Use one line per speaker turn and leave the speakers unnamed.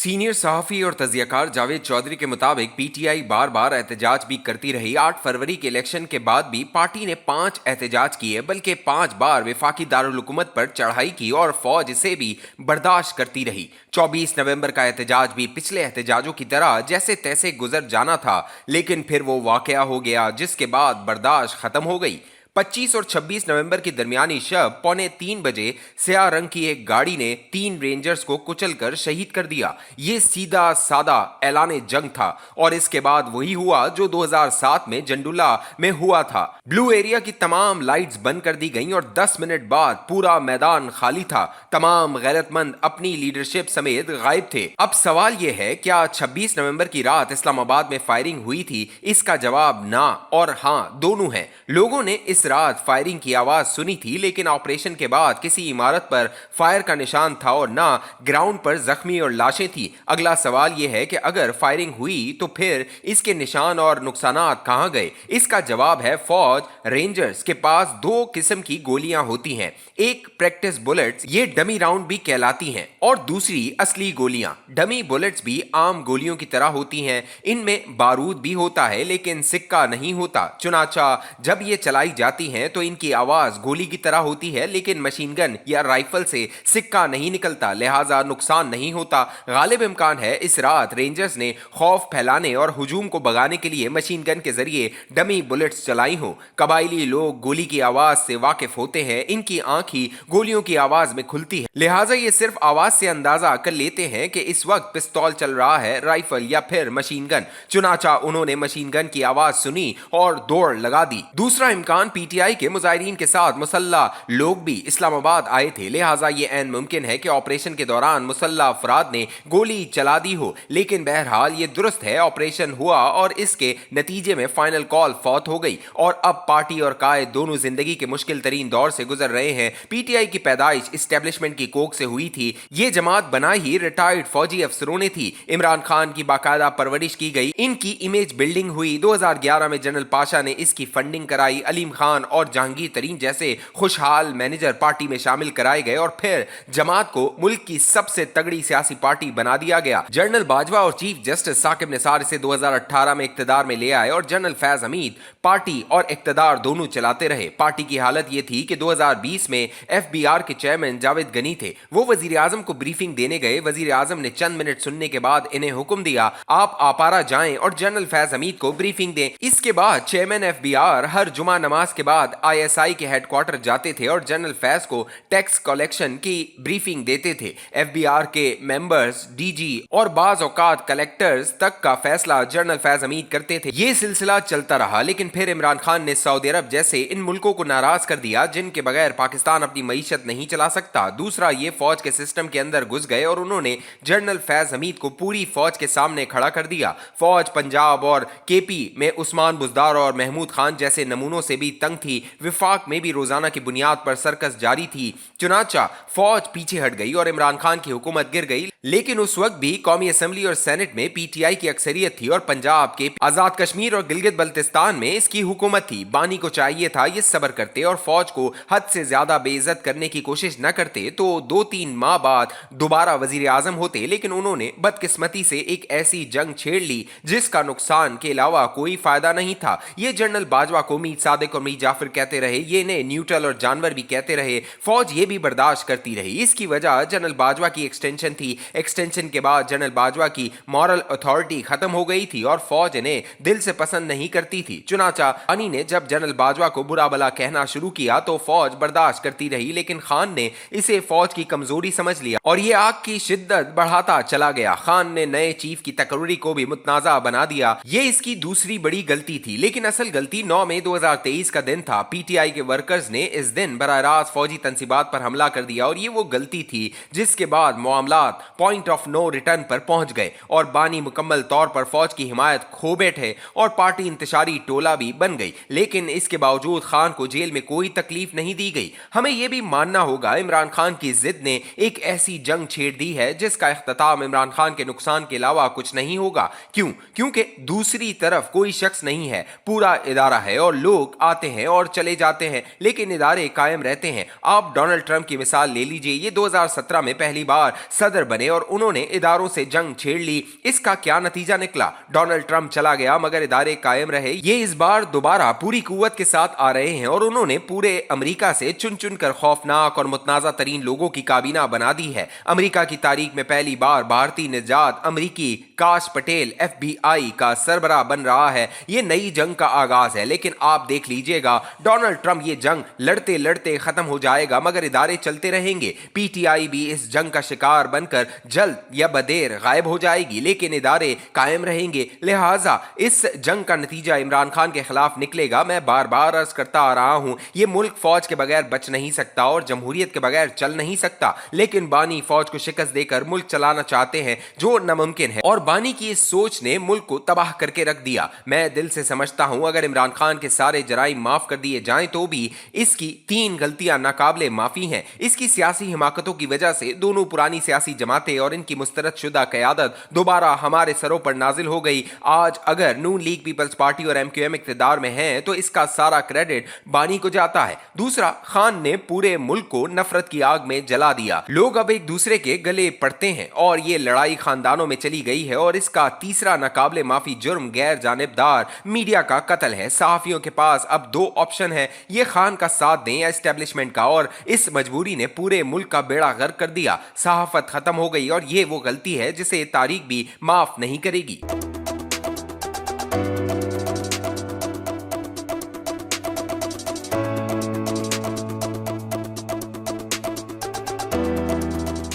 Senior सहाफ़ी और तज़ियाकार जावेद चौधरी के मुताबिक पीटीआई बार बार एहतजाज भी करती रही। 8 फरवरी के इलेक्शन के बाद भी पार्टी ने 5 एहतजाज किए, बल्कि 5 बार वफाकी दारुल हुकूमत पर चढ़ाई की और फौज इसे भी बर्दाश्त करती रही। 24 नवंबर का एहतजाज भी पिछले एहतजाजों की तरह जैसे तैसे गुजर जाना था, लेकिन फिर वो वाकया हो गया जिसके बाद बर्दाश्त खत्म हो गई। 25 और 26 नवंबर की दरमियानी शब 2:45 बजे स्याह रंग की एक गाड़ी ने 3 रेंजर्स को कुचलकर शहीद कर दिया। ये सीधा सादा ऐलान जंग था और इसके बाद वही हुआ जो 2007 में जंडुला में हुआ था। ब्लू एरिया की तमाम लाइट्स बंद कर दी गईं और 10 मिनट बाद पूरा मैदान खाली था। तमाम गैरतमंद अपनी लीडरशिप समेत गायब थे। अब सवाल यह है, क्या 26 नवंबर की रात इस्लामाबाद में फायरिंग हुई थी? इसका जवाब ना और हां दोनों है। लोगों ने इस रात फायरिंग की आवाज सुनी थी, लेकिन ऑपरेशन के बाद किसी इमारत पर फायर का निशान था और ना ग्राउंड पर जख्मी और लाशें थी। अगला सवाल यह है कि अगर फायरिंग हुई तो फिर इसके निशान और नुकसानात कहां गए? इसका जवाब है फौज रेंजर्स के पास 2 किस्म की गोलियां होती हैं। एक प्रैक्टिस बुलेट्स, ये डमी राउंड भी कहलाती हैं, और दूसरी असली गोलियां। डमी बुलेट्स भी आम गोलियों की तरह होती हैं। इनमें बारूद भी होता है लेकिन सिक्का नहीं होता। चुनाचा जब ये चलाई जाती हैं तो इनकी आवाज गोली की तरह होती है, लेकिन मशीन गन या राइफल से सिक्का नहीं निकलता, लिहाजा नुकसान नहीं होता। गालिब इम्कान है इस रात रेंजर्स ने खौफ फैलाने और हुजूम को भगाने के लिए मशीन गन के जरिए डमी बुलेट्स चलाई हो। कबायली लोग गोली की आवाज से वाकिफ होते हैं, इनकी आंख ही गोलियों की आवाज में खुलती है, लिहाजा ये सिर्फ आवाज से अंदाजा कर लेते हैं कि इस वक्त पिस्तौल चल रहा है, राइफल या फिर मशीन गन। चुनाचा उन्होंने मशीन गन की आवाज सुनी और दौड़ लगा दी। दूसरा इम्कान, पीटीआई के मुजाहिरीन के साथ मुसल्लह लोग भी इस्लामाबाद आए थे, लिहाजा ये ऐन मुमकिन है कि ऑपरेशन के दौरान मुसल्लह अफराद ने गोली चला दी हो। लेकिन बहरहाल ये दुरुस्त है, ऑपरेशन हुआ और इसके नतीजे में फाइनल कॉल फौत हो गई और अब पार्टी और कायद दोनों जिंदगी के मुश्किल तरीन दौर से गुजर रहे हैं। पीटीआई की पैदाइश इस्टेब्लिशमेंट की कोख से हुई थी। ये जमात बनाई ही रिटायर्ड फौजी अफसरों ने थी। इमरान खान की बाकायदा परवरिश की गई, इनकी इमेज बिल्डिंग हुई। 2011 में जनरल पाशा ने इसकी फंडिंग कराई। अलीम खान और जहांगीर तरीन जैसे खुशहाल मैनेजर पार्टी में शामिल कराए गए और फिर जमात को मुल्क की सबसे तगड़ी सियासी पार्टी बना दिया गया। जनरल बाजवा और चीफ जस्टिस साकिब निसार इसे 2018 में इक्तदार में ले आए और जनरल फैज हमीद पार्टी और इक्तदार दोनों चलाते रहे। पार्टी की हालत यह थी कि 2020 में एफबीआर के चेयरमैन जावेद गनी थे। वो वजीर आजम को ब्रीफिंग देने गए। वजीर आजम ने चंद मिनट सुनने के बाद इन्हें हुक्म दिया, आप आपारा जाएं और जनरल फैज हमीद को ब्रीफिंग दें। इसके बाद चेयरमैन एफबीआर हर जुमा नमाज के बाद आईएसआई के हेडक्वार्टर जाते थे और जनरल फैज को टैक्स कलेक्शन की ब्रीफिंग देते थे। एफबीआर के मेंबर्स, डीजी और बाज औकात कलेक्टर्स तक का फैसला जनरल फैज हमीद करते थे। ये सिलसिला चलता रहा, लेकिन फिर इमरान खान ने सऊदी अरब जैसे इन मुल्कों को नाराज कर दिया जिनके बगैर पाकिस्तान अपनी मईशत नहीं चला सकता। दूसरा, ये फौज के सिस्टम के अंदर घुस गए और उन्होंने जनरल फैज हमीद को पूरी फौज के सामने खड़ा कर दिया। फौज पंजाब और केपी में उस्मान बुजदार और महमूद खान जैसे नमूनों से भी तंग थी। विफाक में भी रोजाना की बुनियाद पर सर्कस जारी थी। चुनाचा फौज पीछे हट गई और इमरान खान की हुकूमत गिर गई, लेकिन उस वक्त भी कौमी असेंबली और सेनेट में पीटीआई की अक्सरियत थी और पंजाब के आजाद कश्मीर और गिलगित बल्तिस्तान में इसकी हुकूमत थी। बानी को चाहिए था ये सब्र करते और फौज को हद से ज्यादा बेइज्जत करने की कोशिश न करते तो 2-3 माह बाद दोबारा वजीर आजम होते, लेकिन उन्होंने बदकिस्मती से एक ऐसी जंग छेड़ ली जिसका नुकसान के अलावा कोई फायदा नहीं था। ये जनरल बाजवा को मीर सादिक और मीर जाफर कहते रहे, ये इन्हें न्यूट्रल और जानवर भी कहते रहे। फौज ये भी बर्दाश्त करती रही। इसकी वजह जनरल बाजवा की एक्सटेंशन थी। एक्सटेंशन के बाद जनरल बाजवा की मॉरल अथॉरिटी खत्म हो गई थी और फौज इन्हें दिल से पसंद नहीं करती थी। चुनाचा बानी ने जब जनरल बाजवा को बुरा भला कहना शुरू किया तो फौज बर्दाश्त करती रही, लेकिन खान ने इसे फौज की कमजोरी समझ लिया और ये आग की शिद्दत बढ़ाता चला गया। खान ने नए चीफ की तकर्री को भी मुतनाजा बना दिया। ये इसकी दूसरी बड़ी गलती थी, लेकिन असल गलती 9 मई 2023 का दिन था। पीटीआई के वर्कर्स ने इस दिन बराह रास्त फौजी तंसीबात पर हमला कर दिया और ये वो गलती थी जिसके बाद मामलात पॉइंट ऑफ नो रिटर्न पर पहुंच गए और बानी मुकम्मल तौर पर फौज की हिमायत खो बैठे और पार्टी इंतशारी टोला भी बन गई। लेकिन इसके बावजूद खान को जेल में कोई तकलीफ नहीं दी गई। हमें यह भी मानना होगा इमरान खान की जिद ने एक ऐसी जंग छेड़ दी है जिसका इख्तिताम इमरान खान के नुकसान के अलावा कुछ नहीं होगा। क्योंकि दूसरी तरफ कोई शख्स नहीं है, पूरा इदारा है और लोग आते हैं और चले जाते हैं, लेकिन इदारे कायम रहते हैं। आप डोनाल्ड ट्रंप की मिसाल ले लीजिए। ये 2017 में पहली बार सदर बने और उन्होंने इदारों से जंग छेड़ ली। इसका क्या नतीजा निकला? डोनाल्ड ट्रंप चला गया मगर इदारे कायम रहे। ये इस बार दोबारा पूरी कुव्वत के साथ आ रहे हैं और उन्होंने पूरे अमेरिका से चुन चुन कर खौफनाक और मुतनाज़ा तरीन लोगों की काबीना बना दी है। अमेरिका की तारीख में पहली बार भारतीय निजात अमेरिकी काश पटेल FBI का सरबराह बन रहा है। ये नई जंग का आगाज है, लेकिन आप देख लीजिएगा डोनाल्ड ट्रंप ये जंग लड़ते लड़ते खत्म हो जाएगा मगर इदारे चलते रहेंगे। PTI भी इस जंग का शिकार बनकर जल्द या बदेर गायब हो जाएगी, लेकिन इदारे कायम रहेंगे। लिहाजा इस जंग का नतीजा इमरान खान के खिलाफ निकलेगा। मैं बार बार अर्ज करता आ रहा हूं, ये मुल्क फौज के बगैर बच नहीं सकता और जमहूरियत के बगैर चल नहीं सकता, लेकिन बानी फौज को शिकस्त देकर मुल्क चलाना चाहते हैं जो नामुमकिन है और बानी की इस सोच ने मुल्क को तबाह करके रख दिया। मैं दिल से समझता हूं अगर इमरान खान के सारे जराइम माफ कर दिए जाएं तो भी इसकी 3 गलतियां नाकाबिले माफी हैं। इसकी सियासी हिमाकतों की वजह से दोनों पुरानी सियासी जमातें और इनकी मुस्तरद शुदा क़यादत दोबारा हमारे सरों पर नाजिल हो गई। आज अगर नून लीग पीपल्स पार्टी और MQM इक़्तिदार में है तो इसका सारा क्रेडिट बानी को जाता है। दूसरा, खान ने पूरे मुल्क को नफरत की आग में जला दिया। लोग अब एक दूसरे के गले पड़ते हैं और ये लड़ाई खानदानों में चली गई है। और इसका तीसरा नाकाबिले माफी जुर्म गैर जानिबदार मीडिया का कत्ल है। सहाफियों के पास अब 2 ऑप्शन है, ये खान का साथ दें या एस्टेब्लिशमेंट का, और इस मजबूरी ने पूरे मुल्क का बेड़ा गर्क कर दिया। सहाफत खत्म हो गई और ये वो गलती है जिसे तारीख भी माफ नहीं करेगी।